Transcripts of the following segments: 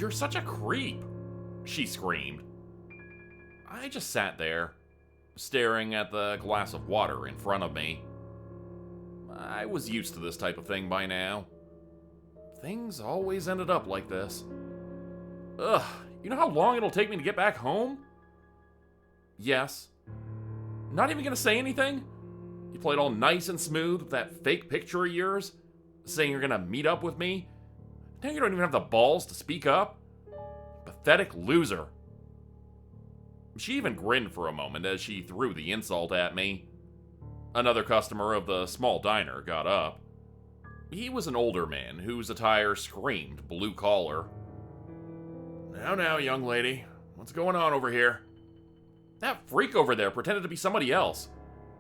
You're such a creep, she screamed. I just sat there, staring at the glass of water in front of me. I was used to this type of thing by now. Things always ended up like this. Ugh, you know how long it'll take me to get back home? Yes. Not even gonna say anything? You played all nice and smooth with that fake picture of yours, saying you're gonna meet up with me. Now you don't even have the balls to speak up? Pathetic loser. She even grinned for a moment as she threw the insult at me. Another customer of the small diner got up. He was an older man whose attire screamed blue collar. Now, young lady. What's going on over here? That freak over there pretended to be somebody else.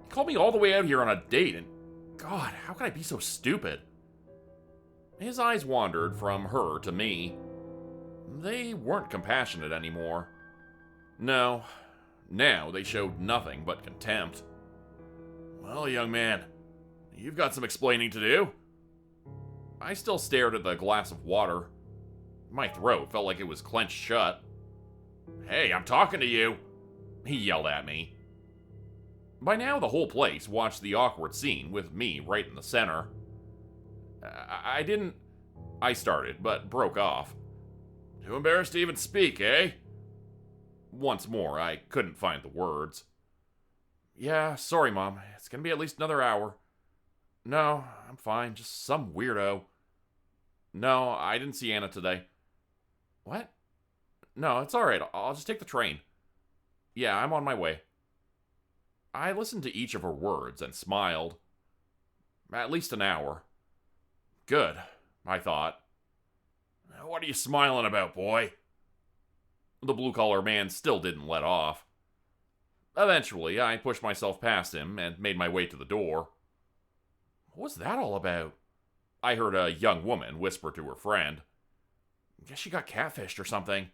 He called me all the way out here on a date, and God, how could I be so stupid? His eyes wandered from her to me. They weren't compassionate anymore. No, now they showed nothing but contempt. Well, young man, you've got some explaining to do. I still stared at the glass of water. My throat felt like it was clenched shut. Hey, I'm talking to you, he yelled at me. By now, the whole place watched the awkward scene with me right in the center. I started, but broke off. Too embarrassed to even speak, eh? Once more, I couldn't find the words. Yeah, sorry, Mom. It's gonna be at least another hour. No, I'm fine. Just some weirdo. No, I didn't see Anna today. What? No, it's alright. I'll just take the train. Yeah, I'm on my way. I listened to each of her words and smiled. At least an hour. Good, I thought. What are you smiling about, boy? The blue-collar man still didn't let off. Eventually, I pushed myself past him and made my way to the door. What was that all about? I heard a young woman whisper to her friend. Guess she got catfished or something.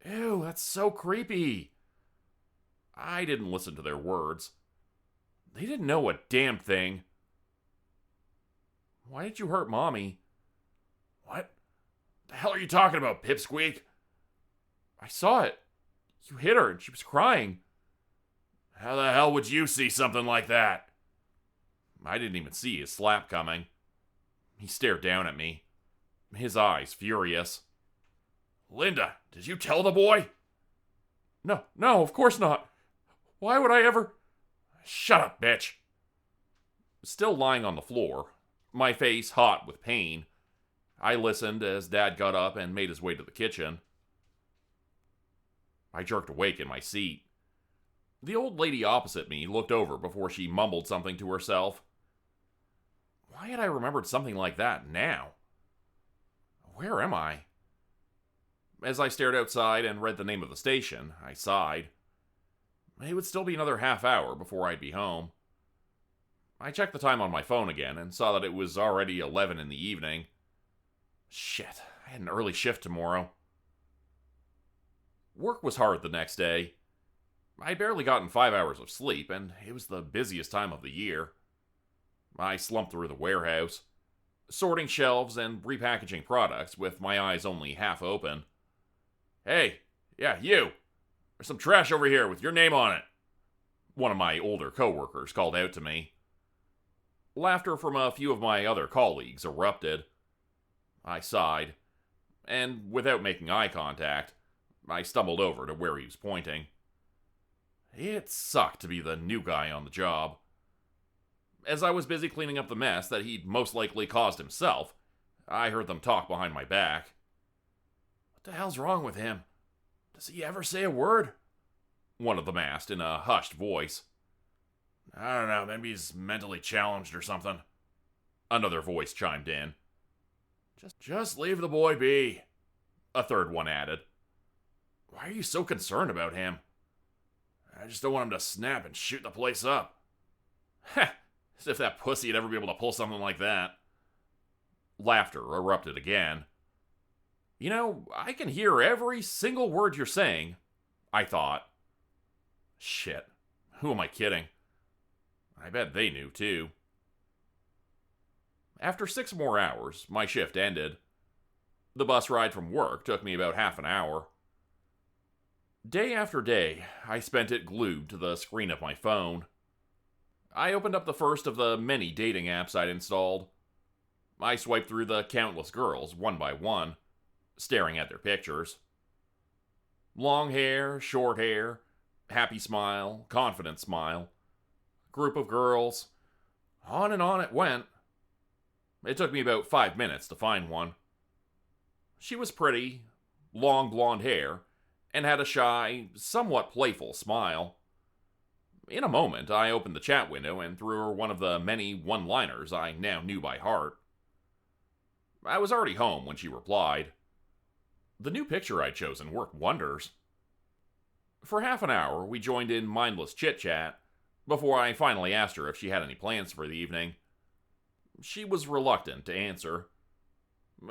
Ew, that's so creepy. I didn't listen to their words. They didn't know a damn thing. Why did you hurt Mommy? What? The hell are you talking about, Pipsqueak? I saw it. You hit her and she was crying. How the hell would you see something like that? I didn't even see his slap coming. He stared down at me, his eyes furious. Linda, did you tell the boy? No, of course not. Why would I ever... Shut up, bitch. Still lying on the floor, my face hot with pain, I listened as Dad got up and made his way to the kitchen. I jerked awake in my seat. The old lady opposite me looked over before she mumbled something to herself. Why had I remembered something like that now? Where am I? As I stared outside and read the name of the station, I sighed. It would still be another half hour before I'd be home. I checked the time on my phone again and saw that it was already 11 in the evening. Shit, I had an early shift tomorrow. Work was hard the next day. I'd barely gotten 5 hours of sleep, and it was the busiest time of the year. I slumped through the warehouse, sorting shelves and repackaging products with my eyes only half open. Hey, yeah, you! There's some trash over here with your name on it! One of my older coworkers called out to me. Laughter from a few of my other colleagues erupted. I sighed, and without making eye contact, I stumbled over to where he was pointing. It sucked to be the new guy on the job. As I was busy cleaning up the mess that he'd most likely caused himself, I heard them talk behind my back. What the hell's wrong with him? Does he ever say a word? One of them asked in a hushed voice. I don't know, maybe he's mentally challenged or something. Another voice chimed in. Just leave the boy be, a third one added. Why are you so concerned about him? I just don't want him to snap and shoot the place up. Heh, as if that pussy'd ever be able to pull something like that. Laughter erupted again. You know, I can hear every single word you're saying, I thought. Shit, who am I kidding? I bet they knew, too. After 6 more hours, my shift ended. The bus ride from work took me about half an hour. Day after day, I spent it glued to the screen of my phone. I opened up the first of the many dating apps I'd installed. I swiped through the countless girls one by one, staring at their pictures. Long hair, short hair, happy smile, confident smile, group of girls. On and on it went. It took me about 5 minutes to find one. She was pretty, long blonde hair, and had a shy, somewhat playful smile. In a moment, I opened the chat window and threw her one of the many one-liners I now knew by heart. I was already home when she replied. The new picture I'd chosen worked wonders. For half an hour, we joined in mindless chit-chat before I finally asked her if she had any plans for the evening. She was reluctant to answer.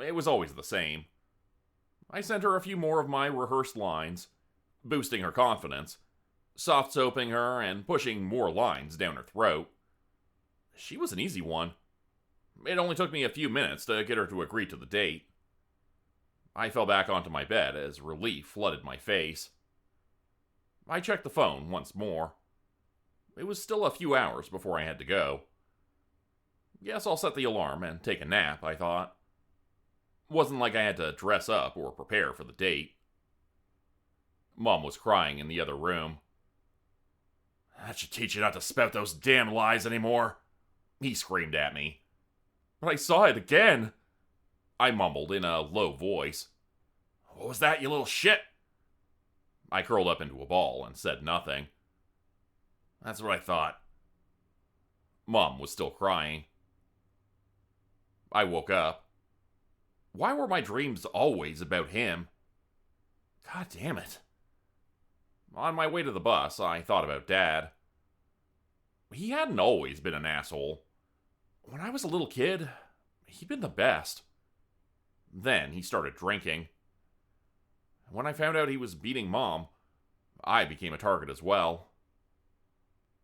It was always the same. I sent her a few more of my rehearsed lines, boosting her confidence, soft-soaping her and pushing more lines down her throat. She was an easy one. It only took me a few minutes to get her to agree to the date. I fell back onto my bed as relief flooded my face. I checked the phone once more. It was still a few hours before I had to go. Yes, I'll set the alarm and take a nap, I thought. Wasn't like I had to dress up or prepare for the date. Mom was crying in the other room. That should teach you not to spout those damn lies anymore, he screamed at me. But I saw it again, I mumbled in a low voice. What was that, you little shit? I curled up into a ball and said nothing. That's what I thought. Mom was still crying. I woke up. Why were my dreams always about him? God damn it. On my way to the bus, I thought about Dad. He hadn't always been an asshole. When I was a little kid, he'd been the best. Then he started drinking. When I found out he was beating Mom, I became a target as well.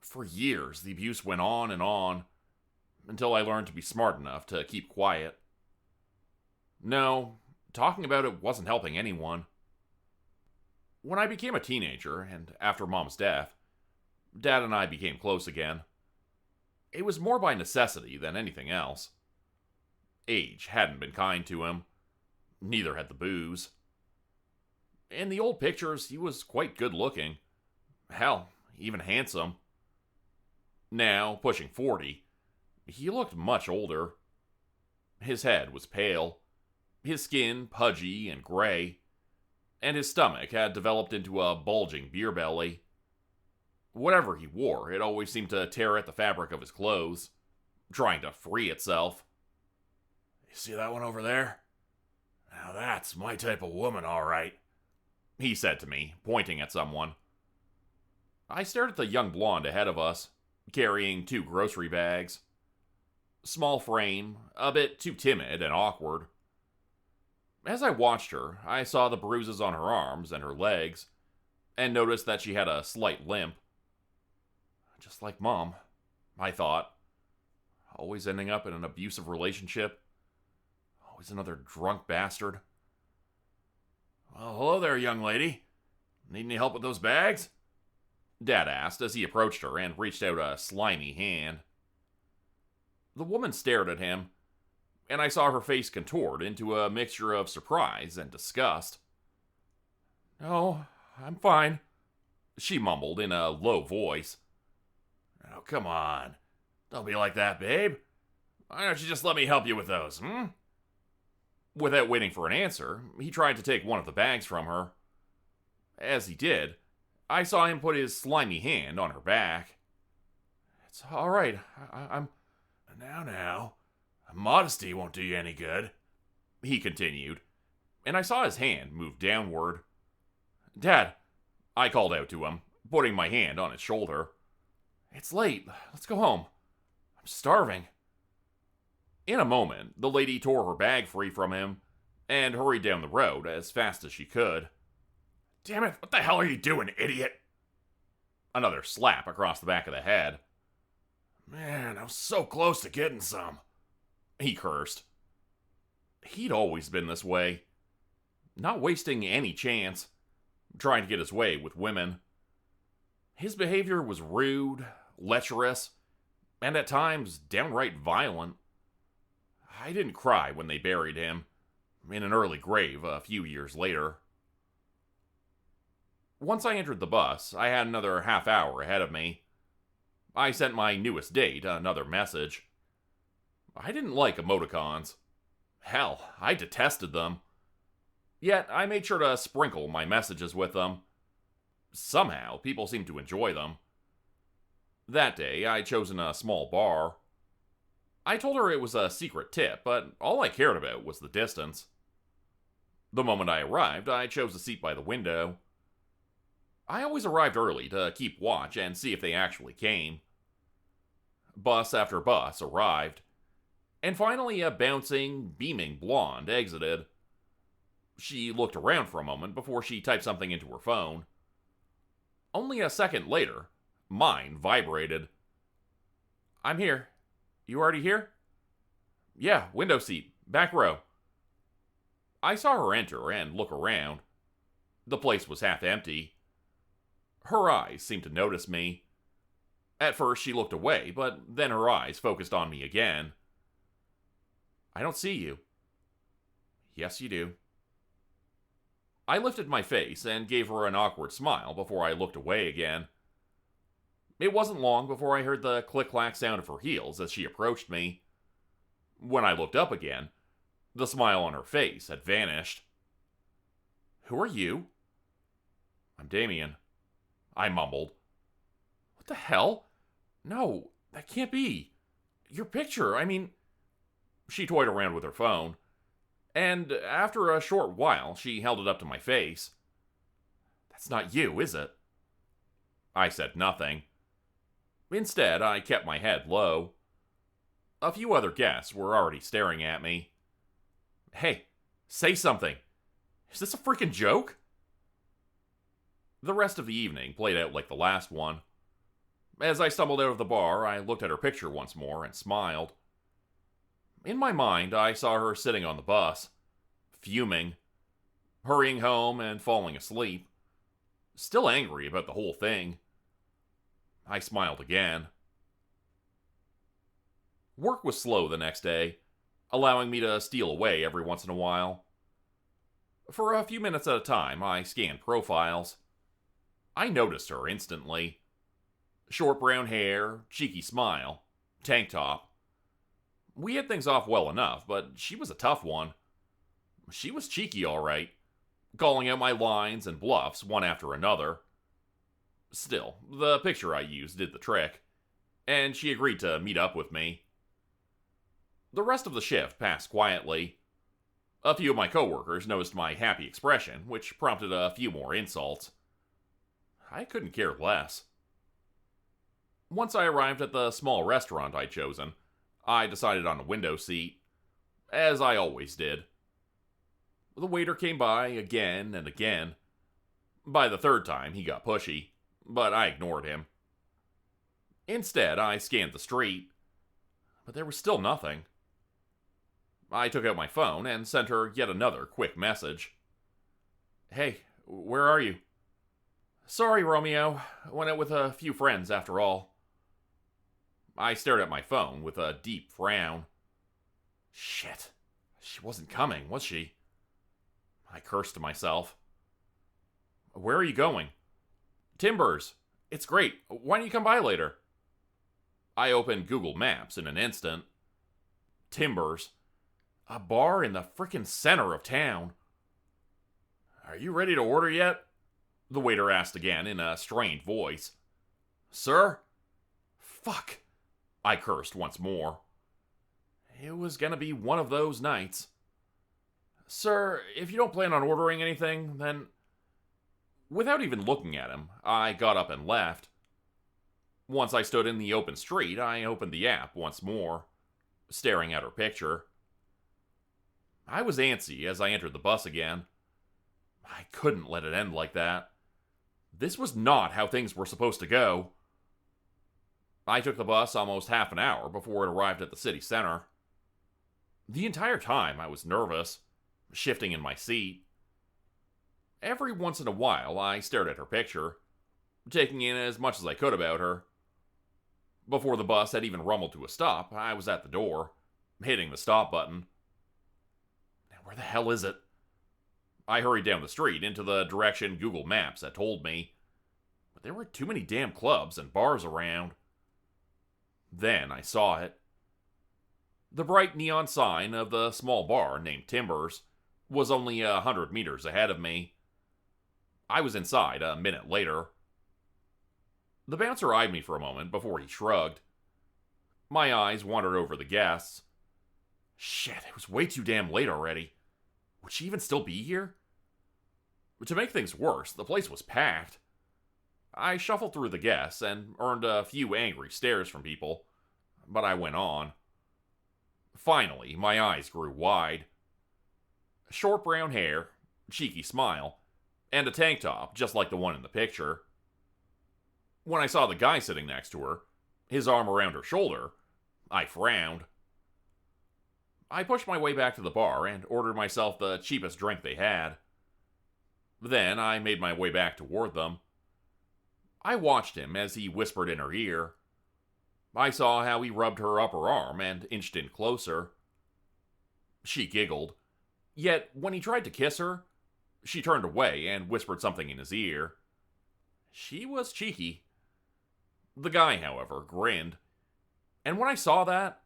For years, the abuse went on, until I learned to be smart enough to keep quiet. No, talking about it wasn't helping anyone. When I became a teenager, and after Mom's death, Dad and I became close again. It was more by necessity than anything else. Age hadn't been kind to him. Neither had the booze. In the old pictures, he was quite good looking. Hell, even handsome. Now, pushing 40, he looked much older. His head was pale, his skin pudgy and gray, and his stomach had developed into a bulging beer belly. Whatever he wore, it always seemed to tear at the fabric of his clothes, trying to free itself. You see that one over there? Now that's my type of woman, all right, he said to me, pointing at someone. I stared at the young blonde ahead of us, carrying 2 grocery bags. Small frame, a bit too timid and awkward. As I watched her, I saw the bruises on her arms and her legs, and noticed that she had a slight limp. Just like Mom, I thought. Always ending up in an abusive relationship. Always another drunk bastard. Well, hello there, young lady. Need any help with those bags? Dad asked as he approached her and reached out a slimy hand. The woman stared at him, and I saw her face contort into a mixture of surprise and disgust. No, I'm fine, she mumbled in a low voice. Oh, come on. Don't be like that, babe. Why don't you just let me help you with those, Without waiting for an answer, he tried to take one of the bags from her. As he did, I saw him put his slimy hand on her back. It's all right. I'm... Now. Modesty won't do you any good, he continued, and I saw his hand move downward. Dad, I called out to him, putting my hand on his shoulder. It's late. Let's go home. I'm starving. In a moment, the lady tore her bag free from him and hurried down the road as fast as she could. Damn it, what the hell are you doing, idiot? Another slap across the back of the head. Man, I was so close to getting some, he cursed. He'd always been this way. not wasting any chance, trying to get his way with women. His behavior was rude, lecherous, and at times downright violent. I didn't cry when they buried him in an early grave a few years later. Once I entered the bus, I had another half hour ahead of me. I sent my newest date another message. I didn't like emoticons. Hell, I detested them. Yet, I made sure to sprinkle my messages with them. Somehow, people seemed to enjoy them. That day, I'd chosen a small bar. I told her it was a secret tip, but all I cared about was the distance. The moment I arrived, I chose a seat by the window. I always arrived early to keep watch and see if they actually came. Bus after bus arrived, and finally a bouncing, beaming blonde exited. She looked around for a moment before she typed something into her phone. Only a second later, mine vibrated. "I'm here. You already here?" "Yeah, window seat, back row." I saw her enter and look around. The place was half empty. Her eyes seemed to notice me. At first she looked away, but then her eyes focused on me again. "I don't see you." "Yes, you do." I lifted my face and gave her an awkward smile before I looked away again. It wasn't long before I heard the click-clack sound of her heels as she approached me. When I looked up again, the smile on her face had vanished. "Who are you?" "I'm Damien," I mumbled. "What the hell? No, that can't be. Your picture, I mean..." She toyed around with her phone, and after a short while, she held it up to my face. "That's not you, is it?" I said nothing. Instead, I kept my head low. A few other guests were already staring at me. "Hey, say something. Is this a freaking joke?" The rest of the evening played out like the last one. As I stumbled out of the bar, I looked at her picture once more and smiled. In my mind, I saw her sitting on the bus, fuming, hurrying home and falling asleep, still angry about the whole thing. I smiled again. Work was slow the next day, allowing me to steal away every once in a while. For a few minutes at a time, I scanned profiles. I noticed her instantly. Short brown hair, cheeky smile, tank top. We hit things off well enough, but she was a tough one. She was cheeky, all right, calling out my lines and bluffs one after another. Still, the picture I used did the trick, and she agreed to meet up with me. The rest of the shift passed quietly. A few of my coworkers noticed my happy expression, which prompted a few more insults. I couldn't care less. Once I arrived at the small restaurant I'd chosen, I decided on a window seat, as I always did. The waiter came by again and again. By the third time, he got pushy, but I ignored him. Instead, I scanned the street, but there was still nothing. I took out my phone and sent her yet another quick message. "Hey, where are you?" "Sorry, Romeo. Went out with a few friends after all." I stared at my phone with a deep frown. Shit. She wasn't coming, was she? I cursed to myself. "Where are you going?" "Timbers. It's great. Why don't you come by later?" I opened Google Maps in an instant. Timbers. A bar in the frickin' center of town. "Are you ready to order yet?" the waiter asked again in a strained voice. "Sir?" Fuck. I cursed once more. It was gonna be one of those nights. "Sir, if you don't plan on ordering anything, then..." Without even looking at him, I got up and left. Once I stood in the open street, I opened the app once more, staring at her picture. I was antsy as I entered the bus again. I couldn't let it end like that. This was not how things were supposed to go. I took the bus almost half an hour before it arrived at the city center. The entire time I was nervous, shifting in my seat. Every once in a while, I stared at her picture, taking in as much as I could about her. Before the bus had even rumbled to a stop, I was at the door, hitting the stop button. Now, where the hell is it? I hurried down the street into the direction Google Maps had told me, but there were too many damn clubs and bars around. Then I saw it. The bright neon sign of the small bar named Timbers was only 100 meters ahead of me. I was inside a minute later. The bouncer eyed me for a moment before he shrugged. My eyes wandered over the guests. Shit, it was way too damn late already. Would she even still be here? To make things worse, the place was packed. I shuffled through the guests and earned a few angry stares from people, but I went on. Finally, my eyes grew wide. Short brown hair, cheeky smile, and a tank top just like the one in the picture. When I saw the guy sitting next to her, his arm around her shoulder, I frowned. I pushed my way back to the bar and ordered myself the cheapest drink they had. Then I made my way back toward them. I watched him as he whispered in her ear. I saw how he rubbed her upper arm and inched in closer. She giggled, yet when he tried to kiss her, she turned away and whispered something in his ear. She was cheeky. The guy, however, grinned, and when I saw that,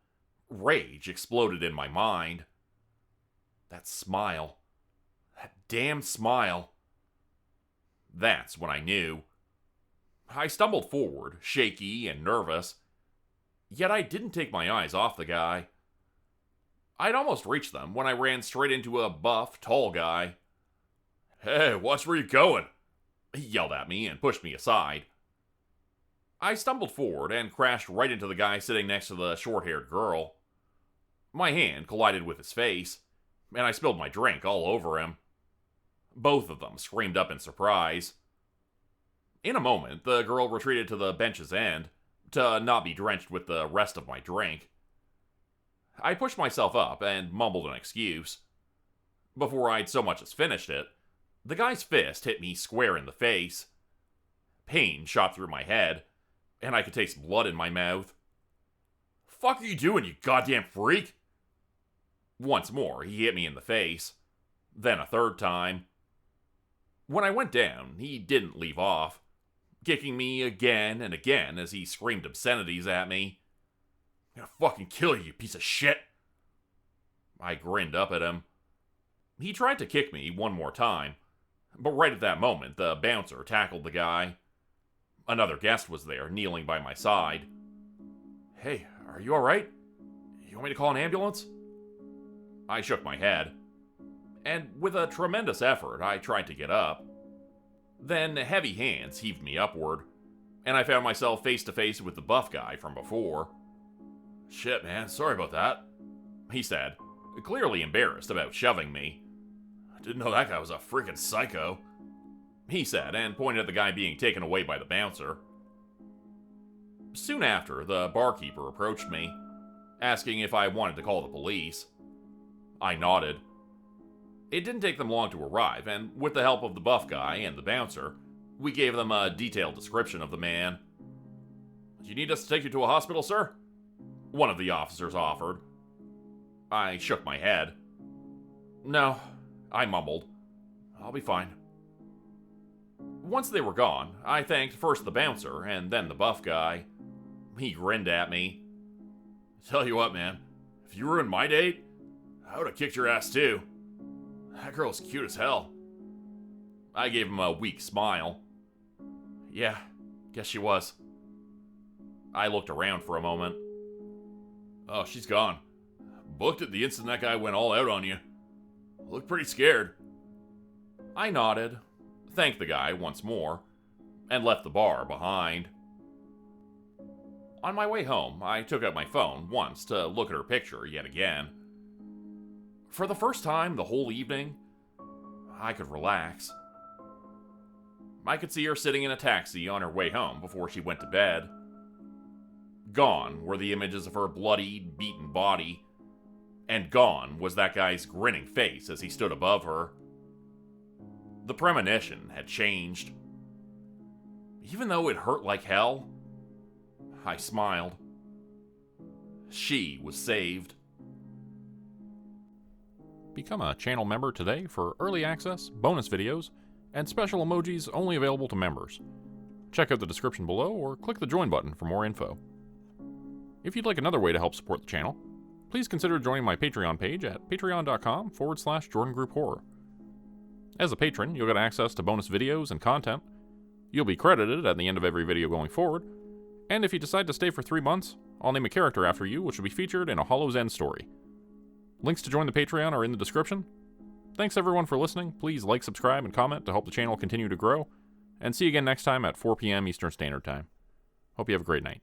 rage exploded in my mind. That smile. That damn smile. That's when I knew. I stumbled forward, shaky and nervous, yet I didn't take my eyes off the guy. I'd almost reached them when I ran straight into a buff, tall guy. Hey, watch where you're going, he yelled at me and pushed me aside. I stumbled forward and crashed right into the guy sitting next to the short-haired girl. My hand collided with his face, and I spilled my drink all over him. Both of them screamed up in surprise. In a moment, the girl retreated to the bench's end, to not be drenched with the rest of my drink. I pushed myself up and mumbled an excuse. Before I'd so much as finished it, the guy's fist hit me square in the face. Pain shot through my head, and I could taste blood in my mouth. Fuck are you doing, you goddamn freak? Once more, he hit me in the face. Then a third time. When I went down, he didn't leave off, kicking me again and again as he screamed obscenities at me. I'm gonna fucking kill you, you piece of shit. I grinned up at him. He tried to kick me one more time, but right at that moment, the bouncer tackled the guy. Another guest was there, kneeling by my side. Hey, are you alright? You want me to call an ambulance? I shook my head, and with a tremendous effort, I tried to get up. Then heavy hands heaved me upward, and I found myself face to face with the buff guy from before. Shit, man, sorry about that, he said, clearly embarrassed about shoving me. I didn't know that guy was a freaking psycho, he said, and pointed at the guy being taken away by the bouncer. Soon after, the barkeeper approached me, asking if I wanted to call the police. I nodded. It didn't take them long to arrive, and with the help of the buff guy and the bouncer, we gave them a detailed description of the man. Do you need us to take you to a hospital, sir? One of the officers offered. I shook my head. No, I mumbled. I'll be fine. Once they were gone, I thanked first the bouncer and then the buff guy. He grinned at me. Tell you what, man, if you ruined my date, I would have kicked your ass too. That girl's cute as hell. I gave him a weak smile. Yeah, guess she was. I looked around for a moment. Oh, she's gone. Booked it the instant that guy went all out on you. Looked pretty scared. I nodded, thanked the guy once more, and left the bar behind. On my way home, I took out my phone once to look at her picture yet again. For the first time the whole evening, I could relax. I could see her sitting in a taxi on her way home before she went to bed. Gone were the images of her bloodied, beaten body, and gone was that guy's grinning face as he stood above her. The premonition had changed. Even though it hurt like hell, I smiled. She was saved. Become a channel member today for early access, bonus videos, and special emojis only available to members. Check out the description below or click the join button for more info. If you'd like another way to help support the channel, please consider joining my Patreon page at patreon.com/JordanGroupHorror. As a patron, you'll get access to bonus videos and content. You'll be credited at the end of every video going forward, and if you decide to stay for 3 months, I'll name a character after you which will be featured in a Hollow's End story. Links to join the Patreon are in the description. Thanks everyone for listening. Please like, subscribe, and comment to help the channel continue to grow, and see you again next time at 4 p.m. Eastern Standard Time. Hope you have a great night.